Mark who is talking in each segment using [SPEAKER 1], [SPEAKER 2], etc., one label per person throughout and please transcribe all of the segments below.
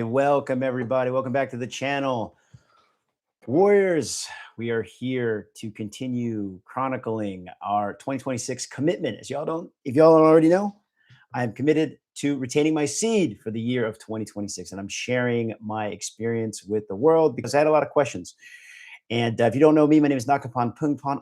[SPEAKER 1] Welcome, everybody. Welcome back to the channel. Warriors, we are here to continue chronicling our 2026 commitment. If y'all don't already know, I am committed to retaining my seed for the year of 2026. And I'm sharing my experience with the world because I had a lot of questions. And if you don't know me, my name is Nakapan.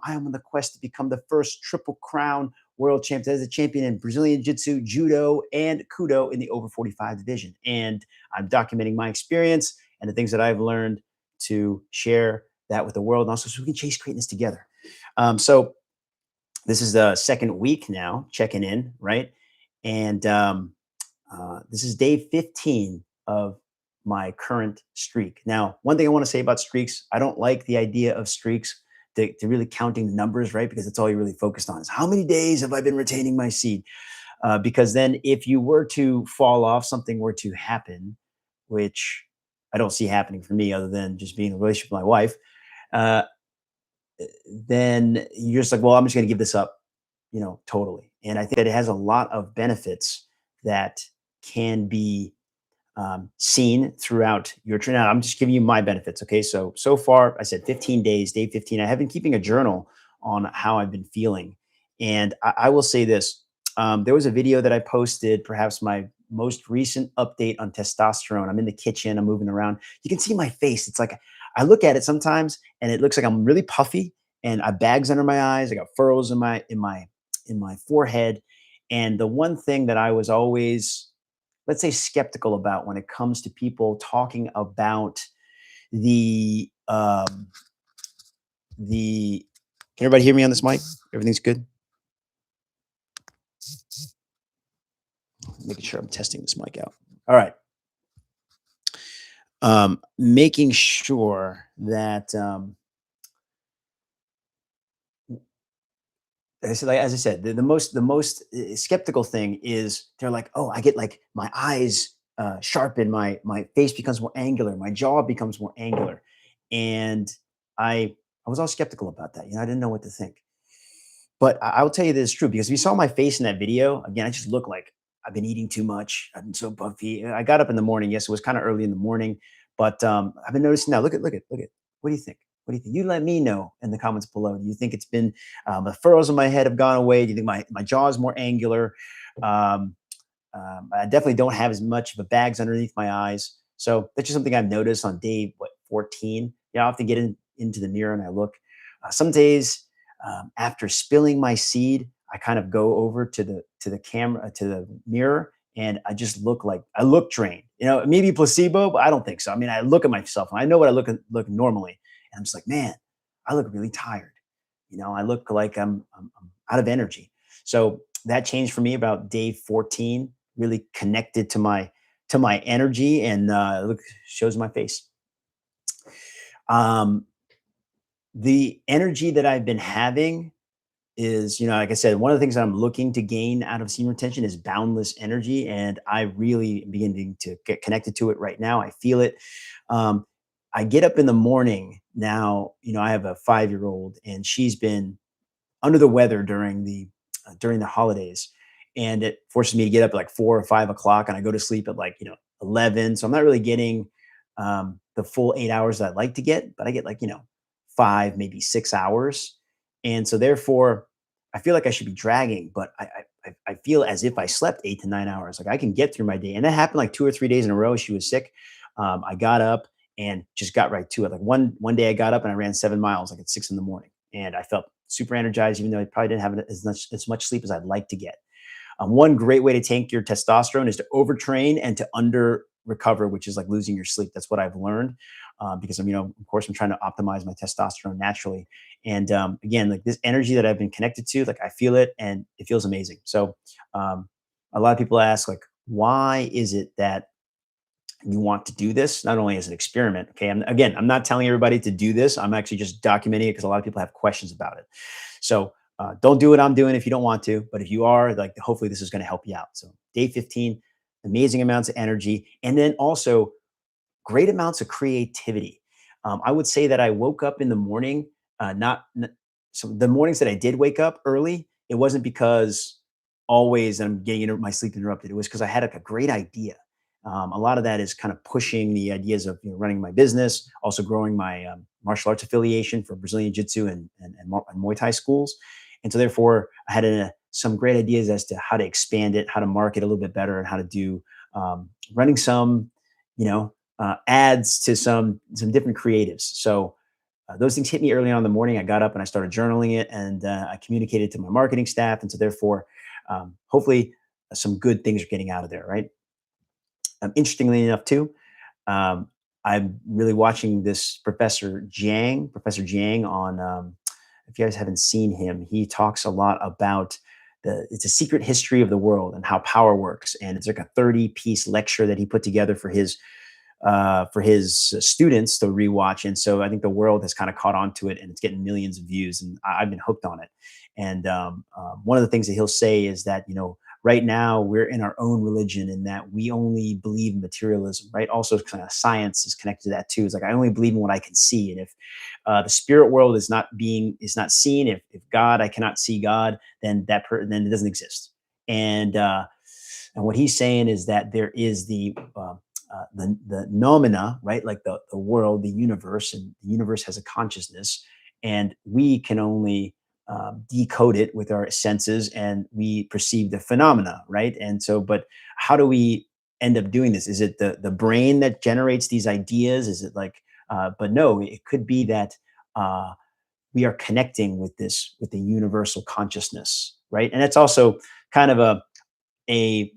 [SPEAKER 1] I am on the quest to become the first Triple Crown world champion as a champion in Brazilian Jiu-Jitsu, Judo, and Kudo in the over 45 division. And I'm documenting my experience and the things that I've learned to share that with the world, and also so we can chase greatness together. So this is the second week now, checking in, right? And this is day 15 of my current streak. Now, one thing I want to say about streaks, I don't like the idea of streaks to really counting the numbers, right? Because that's all you're really focused on is how many days have I been retaining my seed? Because then if you were to fall off, something were to happen, which I don't see happening for me other than just being in a relationship with my wife, uh, then you're just like, well, I'm just going to give this up, totally. And I think that it has a lot of benefits that can be seen throughout your training. Now, I'm just giving you my benefits. Okay. So far, I said 15 days, day 15. I have been keeping a journal on how I've been feeling. And I will say this there was a video that I posted, perhaps my most recent update on testosterone. I'm in the kitchen, I'm moving around. You can see my face. It's like I look at it sometimes and it looks like I'm really puffy and I have bags under my eyes. I got furrows in my forehead. And the one thing that I was always, let's say, skeptical about when it comes to people talking about the can everybody hear me on this mic? Everything's good? Making sure I'm testing this mic out. All right. Making sure that as I said, the most skeptical thing is they're like, oh, I get like my eyes sharpen, my face becomes more angular, my jaw becomes more angular, and I was all skeptical about that. I didn't know what to think. But I will tell you this is true because if you saw my face in that video, again, I just look like I've been eating too much. I've been so puffy. I got up in the morning. Yes, it was kind of early in the morning, but I've been noticing now. Look at. What do you think? What do you think? You let me know in the comments below. Do you think it's been the furrows on my head have gone away? Do you think my jaw is more angular? Um, I definitely don't have as much of a bags underneath my eyes. So that's just something I've noticed on day 14. Yeah, I have to get into the mirror and I look. Some days after spilling my seed, I kind of go over to the camera to the mirror and I just I look drained. Maybe placebo, but I don't think so. I mean, I look at myself and I know what I look normally, and I'm just like, man, I look really tired. I look like I'm out of energy. So that changed for me about day 14. Really connected to my energy, and look shows my face. The energy that I've been having is, like I said, one of the things that I'm looking to gain out of semen retention is boundless energy. And I really am beginning to get connected to it right now. I feel it. Um, I get up in the morning now, I have a 5-year-old and she's been under the weather during the holidays. And it forces me to get up at like 4 or 5 o'clock and I go to sleep at 11. So I'm not really getting the full 8 hours that I'd like to get, but I get 5, maybe 6 hours. And so therefore, I feel like I should be dragging, but I feel as if I slept 8 to 9 hours. Like I can get through my day. And that happened like 2 or 3 days in a row. She was sick. I got up and just got right to it. Like one day I got up and I ran 7 miles like at 6 in the morning. And I felt super energized, even though I probably didn't have as much sleep as I'd like to get. One great way to tank your testosterone is to overtrain and to under recover, which is like losing your sleep. That's what I've learned because of course, I'm trying to optimize my testosterone naturally. And again, like this energy that I've been connected to, like I feel it and it feels amazing. So a lot of people ask, like, why is it that you want to do this? Not only as an experiment. Okay. I'm not telling everybody to do this. I'm actually just documenting it because a lot of people have questions about it. So don't do what I'm doing if you don't want to, but if you are, like, hopefully this is going to help you out. So day 15, amazing amounts of energy, and then also great amounts of creativity. I would say that I woke up in the morning, so the mornings that I did wake up early, it wasn't because always I'm getting my sleep interrupted. It was because I had like a great idea. A lot of that is kind of pushing the ideas of running my business, also growing my martial arts affiliation for Brazilian Jiu-Jitsu and Muay Thai schools. And so therefore, I had some great ideas as to how to expand it, how to market a little bit better, and how to do running some, ads to some different creatives. So those things hit me early on in the morning. I got up and I started journaling it, and I communicated to my marketing staff. And so therefore, hopefully, some good things are getting out of there, right? Interestingly enough, too, um, I'm really watching this Professor Jiang on. If you guys haven't seen him, he talks a lot about it's a secret history of the world and how power works, and it's like a 30-piece lecture that he put together for his students to rewatch. And so I think the world has kind of caught on to it, and it's getting millions of views, and I've been hooked on it. And one of the things that he'll say is that, right now we're in our own religion, in that we only believe in materialism, right? Also, kind of science is connected to that too. It's like, I only believe in what I can see. And if the spirit world is not seen, if God, I cannot see God, then then it doesn't exist. And what he's saying is that there is the nomina, right? Like the world, the universe, and the universe has a consciousness, and we can only decode it with our senses, and we perceive the phenomena, right? And so, but how do we end up doing this? Is it the brain that generates these ideas? Is it like, but no, it could be that we are connecting with the universal consciousness, right? And it's also kind of a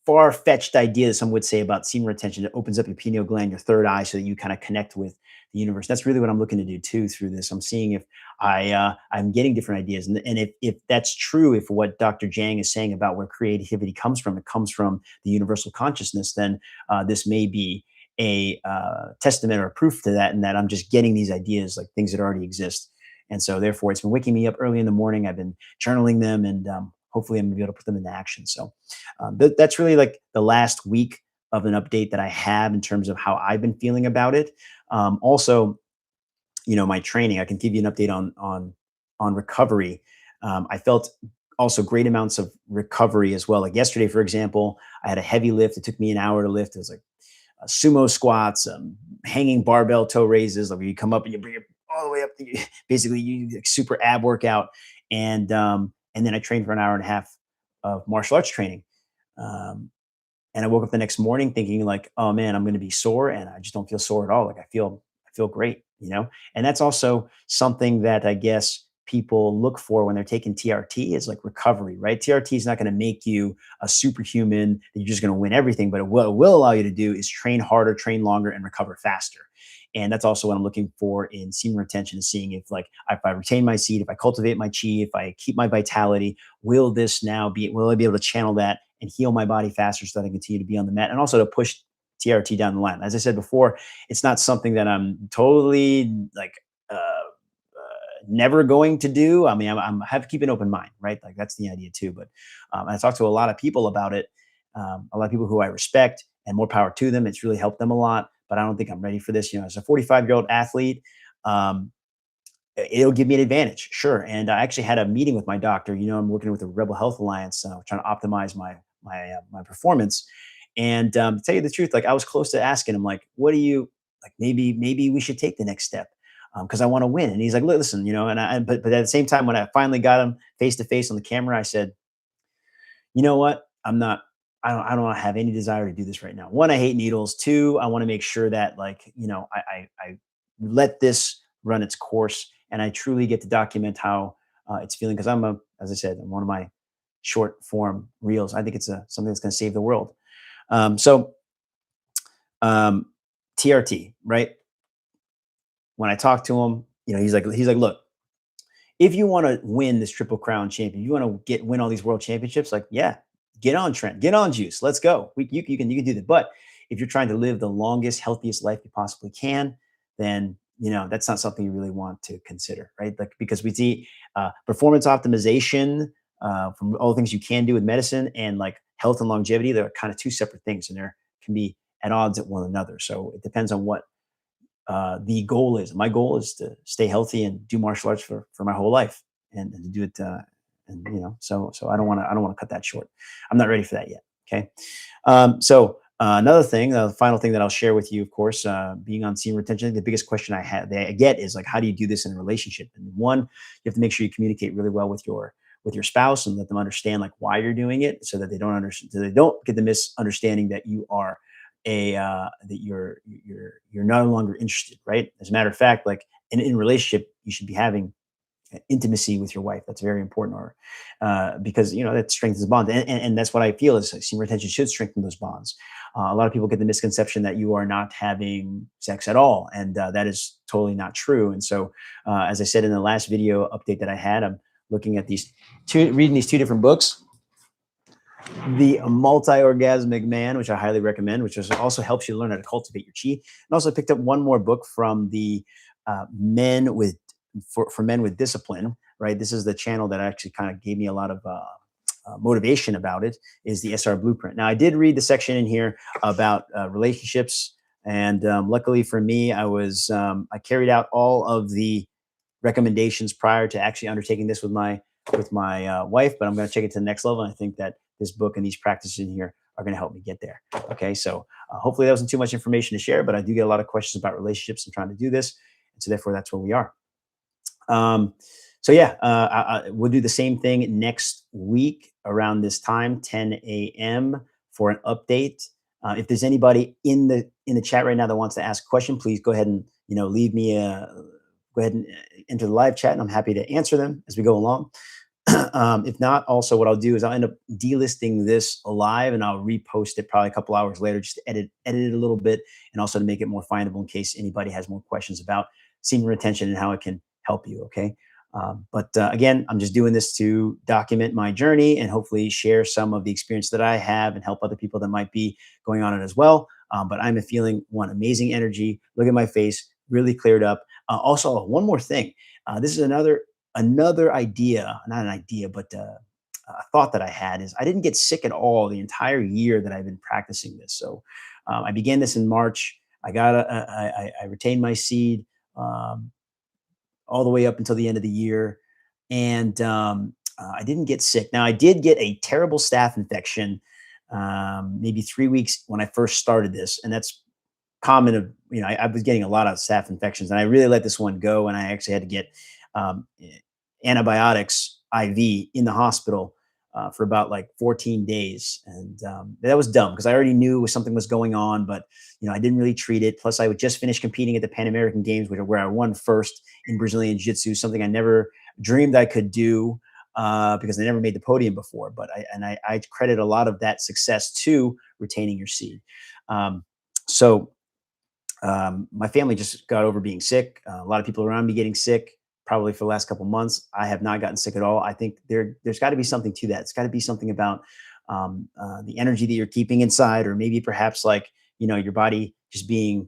[SPEAKER 1] far-fetched idea, some would say, about semen retention. It opens up your pineal gland, your third eye, so that you kind of connect with the universe. That's really what I'm looking to do too through this. I'm seeing if I'm getting different ideas, and if that's true, if what Dr. Jang is saying about where creativity comes from, it comes from the universal consciousness, then this may be a testament or proof to that, and that I'm just getting these ideas, like things that already exist. And so therefore, it's been waking me up early in the morning. I've been journaling them, and hopefully I'm gonna be able to put them into action. So that's really like the last week of an update that I have in terms of how I've been feeling about it. Also, my training, I can give you an update on recovery. I felt also great amounts of recovery as well. Like yesterday, for example, I had a heavy lift. It took me an hour to lift. It was like sumo squats, hanging barbell toe raises, like where you come up and you bring it all the way up. Basically, you like super ab workout, and then I trained for an hour and a half of martial arts training. Um, and I woke up the next morning thinking like, oh man, I'm going to be sore, and I just don't feel sore at all. Like I feel great, And that's also something that I guess people look for when they're taking TRT, is like recovery, right? TRT is not going to make you a superhuman that you're just going to win everything, but what it will allow you to do is train harder, train longer, and recover faster. And that's also what I'm looking for in semen retention, is seeing if I retain my seed, if I cultivate my chi, if I keep my vitality, will I be able to channel that and heal my body faster, so that I can continue to be on the mat, and also to push TRT down the line. As I said before, it's not something that I'm totally like never going to do. I mean, I have to keep an open mind, right? Like that's the idea too. But I talked to a lot of people about it, a lot of people who I respect, and more power to them. It's really helped them a lot. But I don't think I'm ready for this. As a 45-year-old athlete, it'll give me an advantage, sure. And I actually had a meeting with my doctor. I'm working with the Rebel Health Alliance, trying to optimize my performance. And to tell you the truth, like I was close to asking him, like, what do you like? Maybe we should take the next step, because I want to win. And he's like, listen, but at the same time, when I finally got him face to face on the camera, I said, you know what? I don't have any desire to do this right now. One, I hate needles. Two, I want to make sure that I let this run its course, and I truly get to document how it's feeling. Cause as I said, I'm one of my short form reels. I think it's something that's going to save the world. So TRT, right? When I talk to him, he's like, look, if you want to win this Triple Crown champion, you want to win all these world championships, like, yeah, get on, Trent, get on, Juice, let's go. You can do that. But if you're trying to live the longest, healthiest life you possibly can, then that's not something you really want to consider, right? Like, because we see performance optimization from all the things you can do with medicine, and like health and longevity, they're kind of two separate things, and there can be at odds at one another. So it depends on what the goal is. My goal is to stay healthy and do martial arts for my whole life, and to do it. So I don't want to cut that short. I'm not ready for that yet. Okay. Another thing, the final thing that I'll share with you, of course, being on semen retention, the biggest question that I get is like, how do you do this in a relationship? And one, you have to make sure you communicate really well with your spouse and let them understand like why you're doing it, so that they don't understand, so they don't get the misunderstanding that you are that you're no longer interested, right? As a matter of fact, like in a relationship, you should be having intimacy with your wife. That's very important, or because that strengthens the bond, and that's what I feel is like, semen retention should strengthen those bonds. A lot of people get the misconception that you are not having sex at all, and that is totally not true. And so, as I said in the last video update that I had, I'm looking at reading these two different books. The Multi-Orgasmic Man, which I highly recommend, which also helps you learn how to cultivate your chi. And also picked up one more book from the Men with for Men with Discipline. Right, this is the channel that actually kind of gave me a lot of motivation about it. Is the SR Blueprint. Now, I did read the section in here about relationships, and luckily for me, I carried out all of the recommendations prior to actually undertaking this with my wife. But I'm going to take it to the next level, and I think that this book and these practices in here are going to help me get there. Okay, so hopefully that wasn't too much information to share, but I do get a lot of questions about relationships and trying to do this, and so therefore that's where we are. So yeah, we'll do the same thing next week around this time, 10 a.m. for an update. If there's anybody in the chat right now that wants to ask a question, please go ahead and leave me go ahead and enter the live chat, and I'm happy to answer them as we go along. If not, also what I'll do is I'll end up delisting this live, and I'll repost it probably a couple hours later, just to edit it a little bit, and also to make it more findable in case anybody has more questions about semen retention and how it can help you. Okay. But again, I'm just doing this to document my journey and hopefully share some of the experience that I have and help other people that might be going on it as well. But I'm feeling amazing energy. Look at my face, really cleared up. Also, one more thing. This is another idea, not an idea, but a thought that I had is I didn't get sick at all the entire year that I've been practicing this. So I began this in March. I retained my seed. All the way up until the end of the year. And I didn't get sick. Now, I did get a terrible staph infection maybe 3 weeks when I first started this. And that's common of, I was getting a lot of staph infections, and I really let this one go. And I actually had to get antibiotics IV in the hospital for about like 14 days. And that was dumb because I already knew something was going on, but I didn't really treat it. Plus I would just finish competing at the Pan American Games, where I won first in Brazilian Jiu-Jitsu, something I never dreamed I could do because I never made the podium before. But I credit a lot of that success to retaining your seed. So my family just got over being sick. A lot of people around me getting sick, probably for the last couple of months. I have not gotten sick at all. I think there's got to be something to that. It's got to be something about the energy that you're keeping inside, or maybe perhaps like, your body just being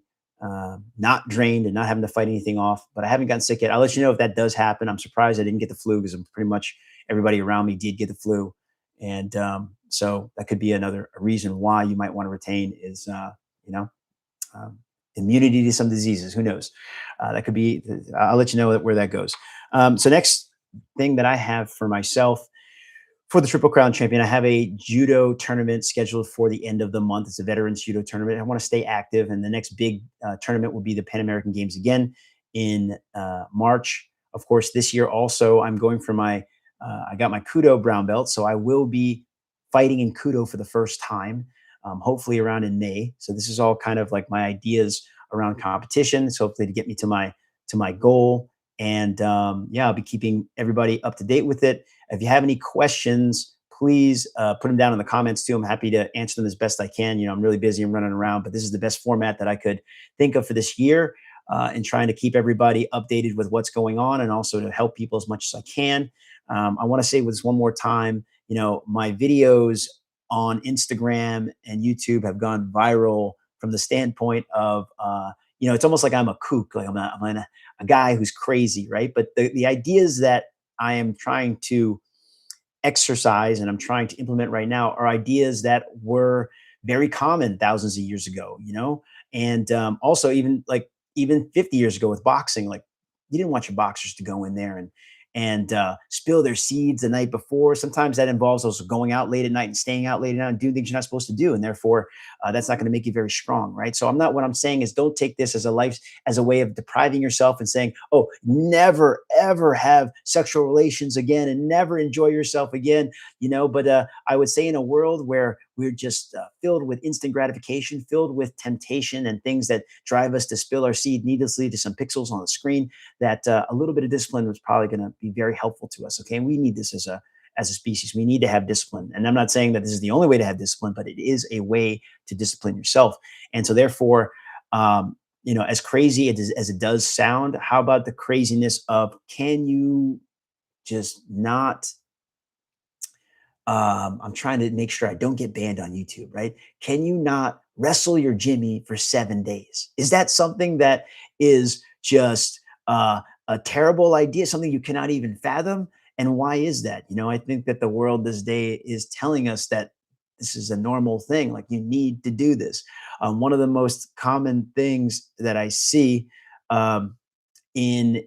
[SPEAKER 1] not drained and not having to fight anything off. But I haven't gotten sick yet. I'll let you know if that does happen. I'm surprised I didn't get the flu, because pretty much everybody around me did get the flu. And so that could be another reason why you might want to retain is, immunity to some diseases. Who knows? That could be, I'll let you know where that goes. So next thing that I have for myself for the Triple Crown Champion, I have a judo tournament scheduled for the end of the month. It's a veterans judo tournament. I want to stay active, and the next big tournament will be the Pan American Games again in March. Of course, this year also, I'm going for I got my Kudo brown belt, so I will be fighting in Kudo for the first time, hopefully around in May. So this is all kind of like my ideas around competition. So hopefully to get me to my goal. And yeah, I'll be keeping everybody up to date with it. If you have any questions, please put them down in the comments too. I'm happy to answer them as best I can. I'm really busy and running around, but this is the best format that I could think of for this year, and trying to keep everybody updated with what's going on, and also to help people as much as I can. I want to say this one more time. My videos on Instagram and YouTube have gone viral from the standpoint of, it's almost like I'm a kook, like I'm a guy who's crazy, right? But the ideas that I am trying to exercise and I'm trying to implement right now are ideas that were very common thousands of years ago, and also even 50 years ago with boxing, like you didn't want your boxers to go in there and spill their seeds the night before. Sometimes that involves also going out late at night and staying out late at night and doing things you're not supposed to do, and therefore that's not going to make you very strong, right? So I'm not. What I'm saying is, don't take this as a way of depriving yourself and saying, "Oh, never ever have sexual relations again and never enjoy yourself again." But I would say in a world where we're just filled with instant gratification, filled with temptation and things that drive us to spill our seed needlessly to some pixels on the screen, that a little bit of discipline was probably going to be very helpful to us. Okay, and we need this as a species. We need to have discipline, and I'm not saying that this is the only way to have discipline, but it is a way to discipline yourself. And so, therefore, as crazy as it does sound, how about the craziness of, can you just not, I'm trying to make sure I don't get banned on YouTube, right? Can you not wrestle your Jimmy for 7 days? Is that something that is just a terrible idea, something you cannot even fathom? And why is that? I think that the world this day is telling us that this is a normal thing. Like, you need to do this. One of the most common things that I see in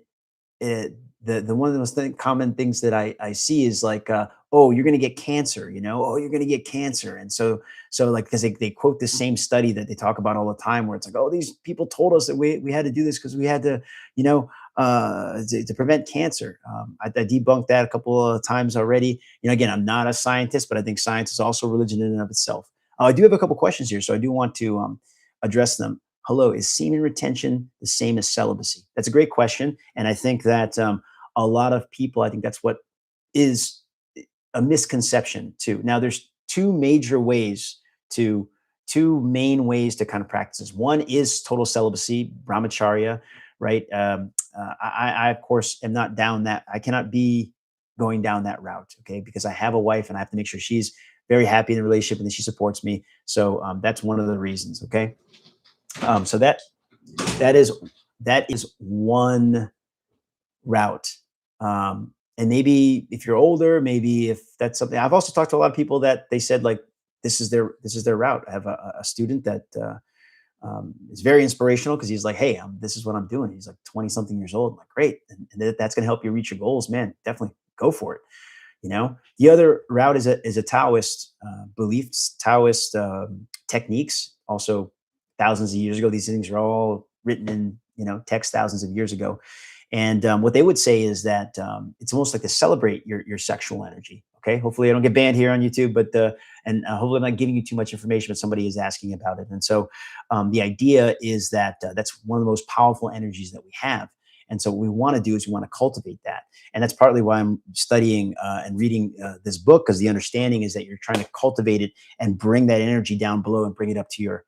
[SPEAKER 1] it, the one of the most common things that I see is like, oh, you're going to get cancer, oh, you're going to get cancer. And so like, because they quote the same study that they talk about all the time, where it's like, oh, these people told us that we had to do this because we had to, to prevent cancer. I debunked that a couple of times already. Again, I'm not a scientist, but I think science is also religion in and of itself. I do have a couple questions here, so I do want to address them. Hello, is semen retention the same as celibacy? That's a great question. And I think that a lot of people, I think that's what is a misconception too. Now, there's two main ways to kind of practice this. One is total celibacy, brahmacharya, right? I of course am not down that. I cannot be going down that route, okay? Because I have a wife and I have to make sure she's very happy in the relationship and that she supports me. So that's one of the reasons, okay? So that is one route. And maybe if you're older, maybe if that's something. I've also talked to a lot of people that they said, like, this is their route. I have a student that is very inspirational, because he's like, hey, this is what I'm doing. He's like 20 something years old. I'm like, great, and that's going to help you reach your goals, man. Definitely go for it. The other route is a Taoist beliefs, Taoist techniques. Also, thousands of years ago, these things are all written in text thousands of years ago. And what they would say is that it's almost like to celebrate your sexual energy. Okay, hopefully I don't get banned here on YouTube, but hopefully I'm not giving you too much information, but somebody is asking about it. And so the idea is that that's one of the most powerful energies that we have. And so what we want to do is we want to cultivate that. And that's partly why I'm studying and reading this book, because the understanding is that you're trying to cultivate it and bring that energy down below and bring it up to your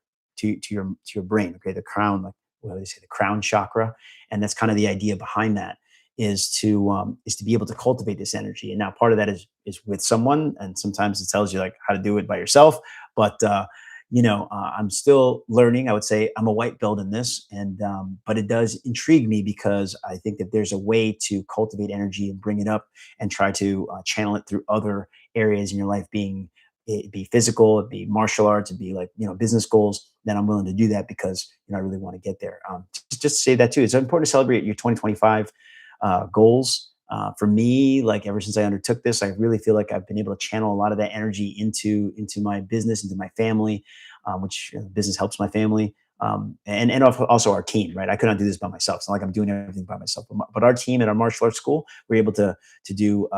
[SPEAKER 1] brain. Okay, the crown, like what do they say, the crown chakra. And that's kind of the idea behind that, is to be able to cultivate this energy. And now part of that is with someone, and sometimes it tells you like how to do it by yourself. But I'm still learning. I would say I'm a white belt in this, and but it does intrigue me, because I think that there's a way to cultivate energy and bring it up and try to channel it through other areas in your life, it be physical, it be martial arts, it be like business goals. Then I'm willing to do that, because I really want to get there. Just to say that too, it's important to celebrate your 2025 goals. For me, like ever since I undertook this, I really feel like I've been able to channel a lot of that energy into my business, into my family, which business helps my family. And also our team, right? I could not do this by myself. It's not like I'm doing everything by myself, but our team at our martial arts school, we're able to do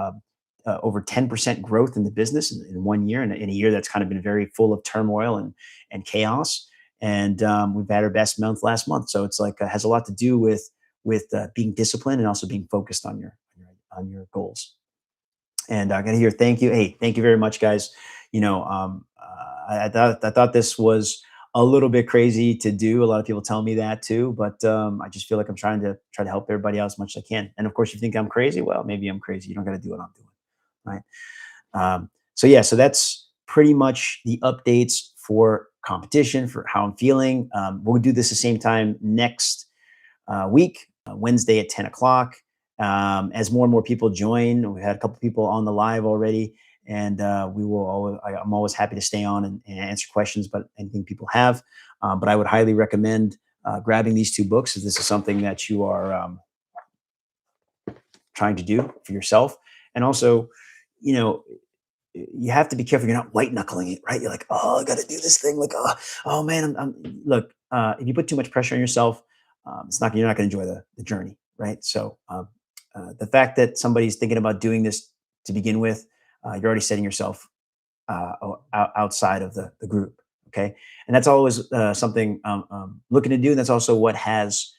[SPEAKER 1] over 10% growth in the business in 1 year, and in a year that's kind of been very full of turmoil and chaos. And we've had our best month last month. So it's like has a lot to do with being disciplined and also being focused on your goals. And I got to hear, thank you. Hey, thank you very much, guys. I thought this was a little bit crazy to do. A lot of people tell me that too, but I just feel like I'm trying to help everybody out as much as I can. And of course, if you think I'm crazy, well, maybe I'm crazy. You don't got to do what I'm doing, right? So that's pretty much the updates for competition, for how I'm feeling. We'll do this the same time next week, Wednesday at 10 o'clock. As more and more people join, we had a couple people on the live already, and I'm always happy to stay on and answer questions, but anything people have. But I would highly recommend grabbing these two books if this is something that you are trying to do for yourself. And also, you know, you have to be careful. You're not white knuckling it, right? You're like, oh, I got to do this thing. Like, oh man, look. If you put too much pressure on yourself, it's not. You're not going to enjoy the journey, right? So, the fact that somebody's thinking about doing this to begin with, you're already setting yourself outside of the group. Okay, and that's always something looking to do. And that's also what has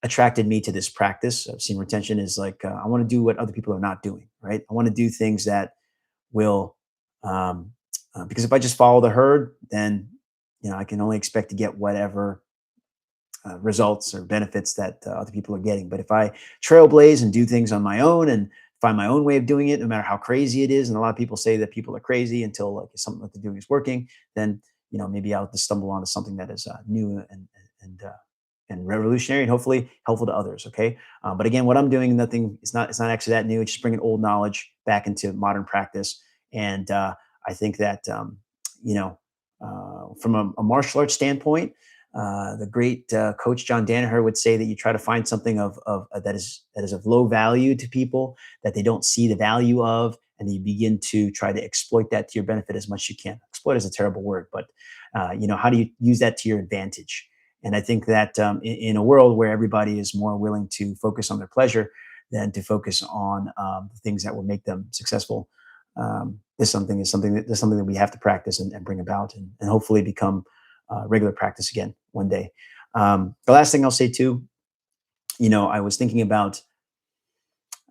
[SPEAKER 1] attracted me to this practice of semen retention. Is like I want to do what other people are not doing. Right? I want to do things that will um, because if I just follow the herd, then I can only expect to get whatever results or benefits that other people are getting. But if I trailblaze and do things on my own and find my own way of doing it, no matter how crazy it is, and a lot of people say that people are crazy until like something that they're doing is working, then maybe I'll just stumble onto something that is new and and revolutionary and hopefully helpful to others. Okay, but again, what I'm doing, nothing. It's not actually that new. It's just bringing old knowledge back into modern practice, and I think that from a martial arts standpoint. The great coach John Danaher would say that you try to find something of that is of low value to people that they don't see the value of, and you begin to try to exploit that to your benefit as much as you can. Exploit is a terrible word, but how do you use that to your advantage? And I think that in a world where everybody is more willing to focus on their pleasure than to focus on the things that will make them successful, is something that we have to practice and bring about, and hopefully become regular practice again one day. The last thing I'll say too, I was thinking about.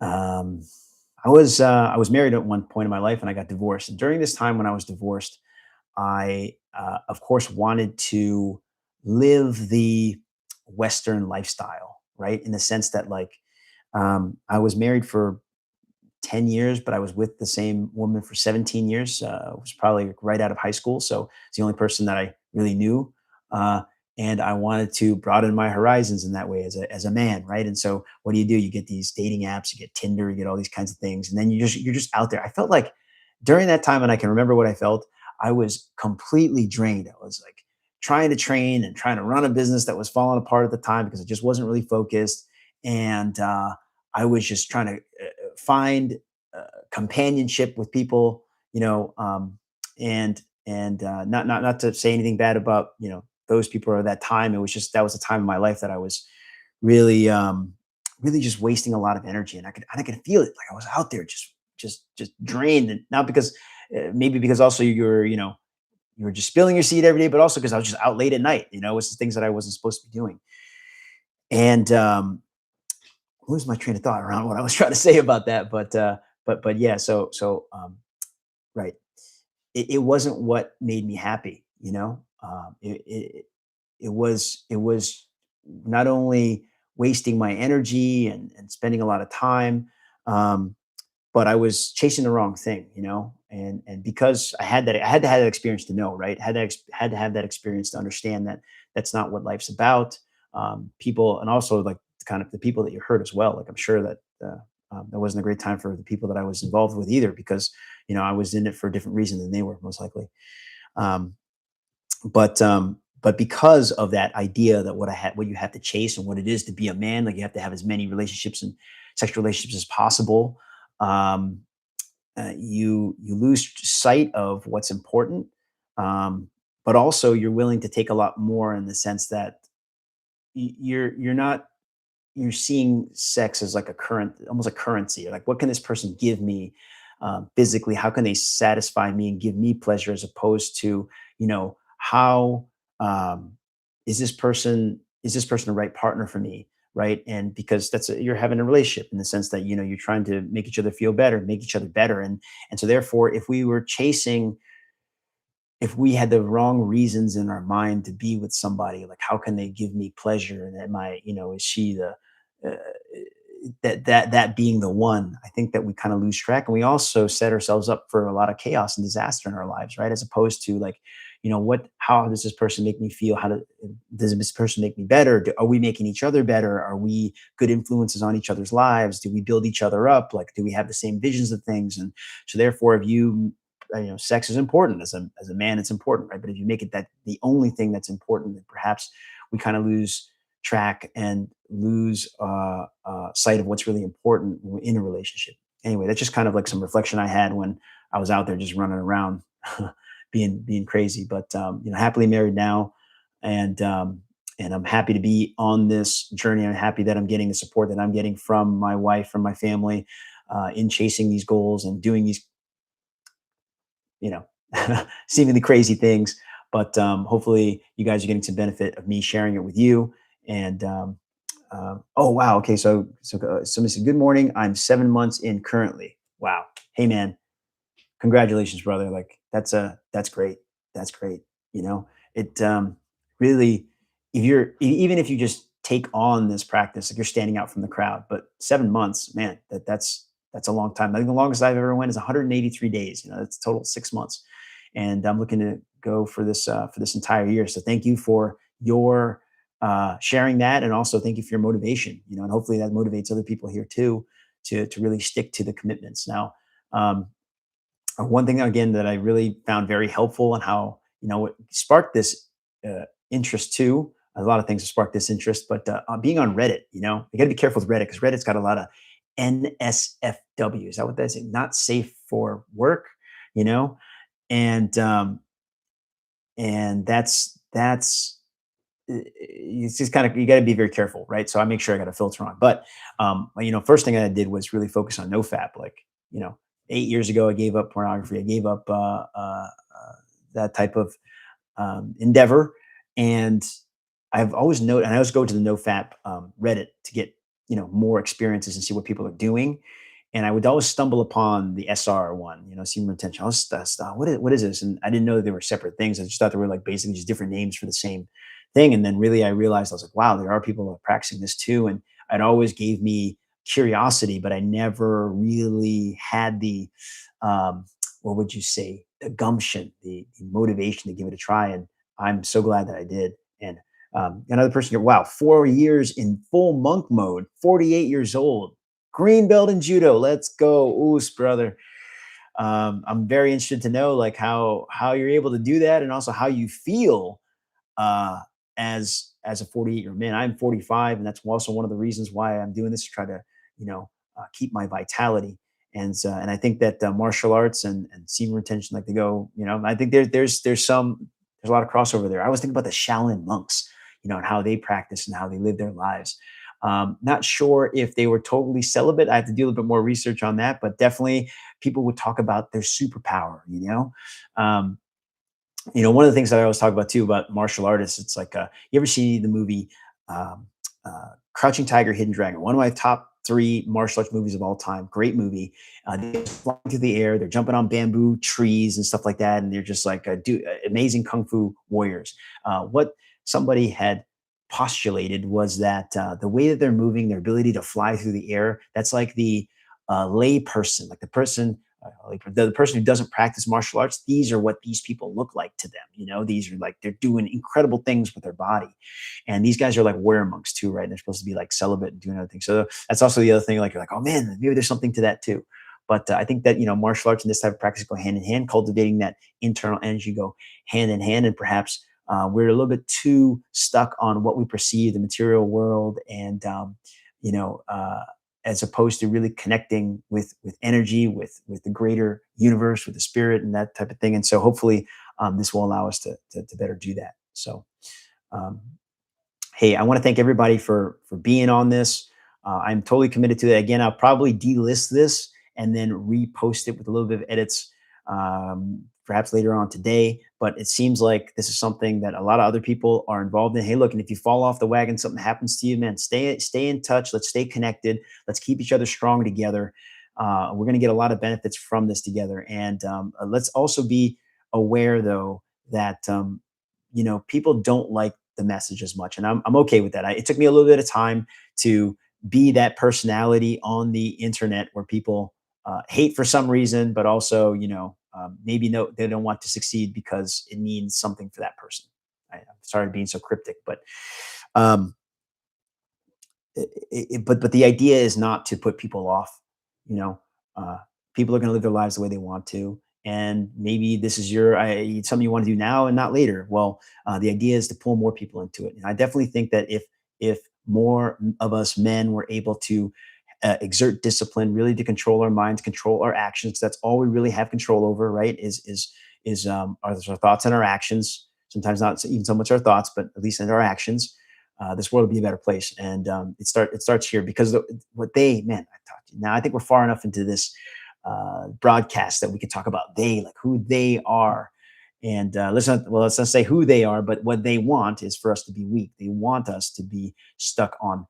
[SPEAKER 1] Um, I was married at one point in my life, and I got divorced. And during this time when I was divorced, I of course wanted to live the Western lifestyle, right? In the sense that like I was married for 10 years, but I was with the same woman for 17 years. It was probably right out of high school. So it's the only person that I really knew. Uh, and I wanted to broaden my horizons in that way as a man, right? And so what do? You get these dating apps, you get Tinder, you get all these kinds of things. And then you're just out there. I felt like during that time, and I can remember what I felt, I was completely drained. I was like trying to train and trying to run a business that was falling apart at the time because it just wasn't really focused. And I was just trying to find companionship with people, and not to say anything bad about those people or that time. It was just that was a time in my life that I was really really just wasting a lot of energy, and I could feel it. Like I was out there just drained, and not because maybe because also you were just spilling your seed every day, but also because I was just out late at night. It's the things that I wasn't supposed to be doing. And lose my train of thought around what I was trying to say about that, but yeah. So right, it wasn't what made me happy. It was not only wasting my energy and spending a lot of time, um, but I was chasing the wrong thing. And because I had to have that experience to know, right? Had to have that experience to understand that that's not what life's about. People, and also like kind of the people that you hurt as well. Like I'm sure that that wasn't a great time for the people that I was involved with either, because I was in it for a different reason than they were, most likely. Um, but because of that idea that what you have to chase and what it is to be a man, like you have to have as many relationships and sexual relationships as possible. Um, you lose sight of what's important, um, but also you're willing to take a lot more in the sense that you're not you're seeing sex as like a current, almost a currency. Like, what can this person give me physically? How can they satisfy me and give me pleasure, as opposed to, how um, is this person the right partner for me, right? And because you're having a relationship in the sense that you're trying to make each other feel better, make each other better, and so therefore, if we had the wrong reasons in our mind to be with somebody, like how can they give me pleasure? And am I, is she uh, that being the one? I think that we kind of lose track, and we also set ourselves up for a lot of chaos and disaster in our lives, right? As opposed to like, how does this person make me feel? Does this person make me better? Are we making each other better? Are we good influences on each other's lives? Do we build each other up? Like, do we have the same visions of things? And so therefore, if sex is important as a man, it's important, right? But if you make it that the only thing that's important, then perhaps we kind of lose track and lose sight of what's really important in a relationship. Anyway, that's just kind of like some reflection I had when I was out there just running around, being crazy. But happily married now, and I'm happy to be on this journey. I'm happy that I'm getting the support that I'm getting from my wife, from my family, in chasing these goals and doing these, you know, seemingly crazy things. But hopefully, you guys are getting some benefit of me sharing it with you. And oh wow, okay, so somebody said, "Good morning. I'm 7 months in currently." Wow. Hey man, congratulations, brother. Like that's great. That's great. You know, it really, if even if you just take on this practice, like you're standing out from the crowd, but 7 months, man, that's a long time. I think the longest I've ever went is 183 days. That's total 6 months, and I'm looking to go for this entire year. So thank you for your sharing that, and also thank you for your motivation. And hopefully that motivates other people here too to really stick to the commitments. Now, um, one thing again that I really found very helpful, and how what sparked this interest too. A lot of things have sparked this interest, but being on Reddit, you got to be careful with Reddit because Reddit's got a lot of NSFW. Is that what that's? Not safe for work, you know, and that's it's just kind of, you got to be very careful, right? So I make sure I got a filter on. But first thing I did was really focus on NoFap. Like, 8 years ago, I gave up pornography. I gave up that type of endeavor, and I've always noted, and I always go to the NoFap Reddit to get more experiences and see what people are doing. And I would always stumble upon the SR one, semen retention. I was what is this? And I didn't know that they were separate things. I just thought they were like basically just different names for the same thing. And then really I realized, I was like, wow, there are people who are practicing this too. And it always gave me curiosity, but I never really had the what would you say, the gumption, the motivation to give it a try. And I'm so glad that I did. And another person here, wow, 4 years in full monk mode, 48 years old, green belt in judo. Let's go, oos, brother. I'm very interested to know like how you're able to do that, and also how you feel uh, as a 48-year-old man. I'm 45, and that's also one of the reasons why I'm doing this, to try to keep my vitality. And I think that martial arts and semen retention, like they go, I think there's a lot of crossover there. I was thinking about the Shaolin monks, and how they practice and how they live their lives. Not sure if they were totally celibate. I have to do a little bit more research on that, but definitely people would talk about their superpower. Um, one of the things that I always talk about too about martial artists, it's like, you ever see the movie um, Crouching Tiger, Hidden Dragon? One of my top three martial arts movies of all time. Great movie. They're flying through the air, they're jumping on bamboo trees and stuff like that, and they're just like amazing kung fu warriors. What somebody had postulated was that the way that they're moving, their ability to fly through the air, that's like the lay person, like the person like the person who doesn't practice martial arts. These are what these people look like to them. These are like, they're doing incredible things with their body. And these guys are like warrior monks too, right? They're supposed to be like celibate and doing other things. So that's also the other thing. Like, you're like, oh man, maybe there's something to that too. But I think that martial arts and this type of practice go hand in hand. Cultivating that internal energy go hand in hand, and perhaps we're a little bit too stuck on what we perceive the material world, and you know. As opposed to really connecting with energy, with the greater universe, with the spirit, and that type of thing. And so hopefully this will allow us to better do that. So um, hey, I want to thank everybody for being on this. I'm totally committed to that. Again, I'll probably delist this and then repost it with a little bit of edits, perhaps later on today. But it seems like this is something that a lot of other people are involved in. Hey, look, and if you fall off the wagon, something happens to you, man, stay in touch. Let's stay connected. Let's keep each other strong together. We're going to get a lot of benefits from this together. And let's also be aware, though, that people don't like the message as much, and I'm okay with that. It took me a little bit of time to be that personality on the internet where people hate for some reason, but also maybe no, they don't want to succeed because it means something for that person. I'm sorry being so cryptic, but um, but the idea is not to put people off. You know, people are going to live their lives the way they want to, and maybe this is something you want to do now and not later. Well, the idea is to pull more people into it, and I definitely think that if more of us men were able to exert discipline, really to control our minds, control our actions. That's all we really have control over, right? Are our thoughts and our actions. Sometimes not even so much our thoughts, but at least in our actions. This world will be a better place, and it starts here because what they, man, I talked to you. Now I think we're far enough into this broadcast that we can talk about they, like who they are. And let's not say who they are, but what they want is for us to be weak. They want us to be stuck on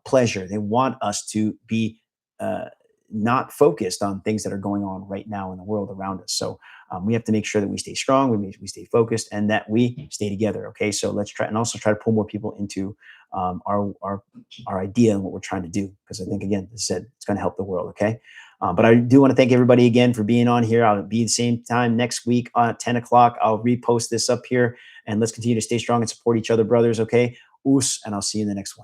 [SPEAKER 1] pleasure. They want us to be uh, not focused on things that are going on right now in the world around us. So we have to make sure that we stay strong, we stay focused, and that we stay together. Okay, so let's try and also try to pull more people into our idea and what we're trying to do, because I think, again, as I said, it's going to help the world. Okay. But I do want to thank everybody again for being on here. I'll be the same time next week at 10 o'clock. I'll repost this up here, and let's continue to stay strong and support each other, brothers. Okay. Oos, and I'll see you in the next one.